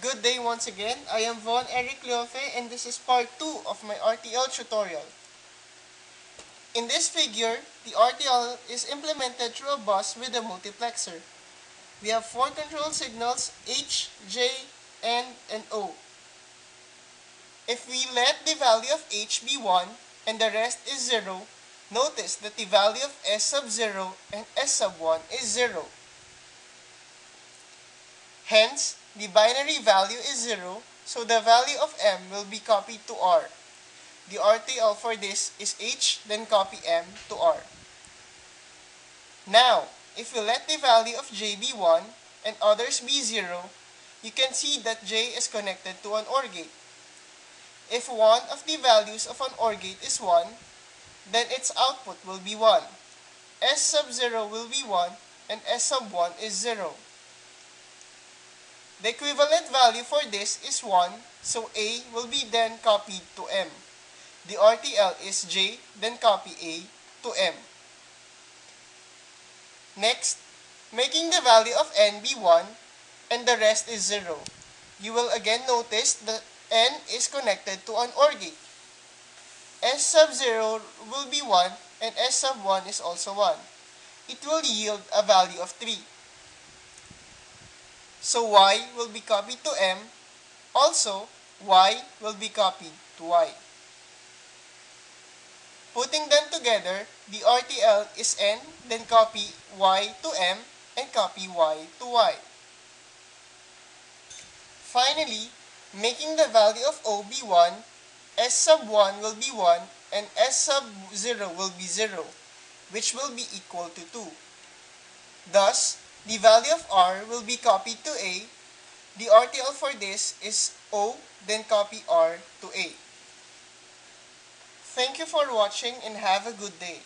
Good day once again. I am Von Eric Leofe and this is part 2 of my RTL tutorial. In this figure, the RTL is implemented through a bus with a multiplexer. We have 4 control signals H, J, N, and O. If we let the value of H be 1 and the rest is 0, notice that the value of S sub 0 and S sub 1 is 0. Hence, the binary value is 0, so the value of M will be copied to R. The RTL for this is H, then copy M to R. Now, if we let the value of J be 1 and others be 0, you can see that J is connected to an OR gate. If one of the values of an OR gate is 1, then its output will be 1. S sub 0 will be 1 and S sub 1 is 0. The equivalent value for this is 1, so A will be then copied to M. The RTL is J, then copy A to M. Next, making the value of N be 1 and the rest is 0. You will again notice that N is connected to an OR gate. S sub 0 will be 1 and S sub 1 is also 1. It will yield a value of 3. So Y will be copied to M. Also, Y will be copied to Y. Putting them together, the RTL is N, then copy Y to M, and copy Y to Y. Finally, making the value of O be 1, S sub 1 will be 1, and S sub 0 will be 0, which will be equal to 2. Thus, the value of R will be copied to A. The RTL for this is O, then copy R to A. Thank you for watching and have a good day.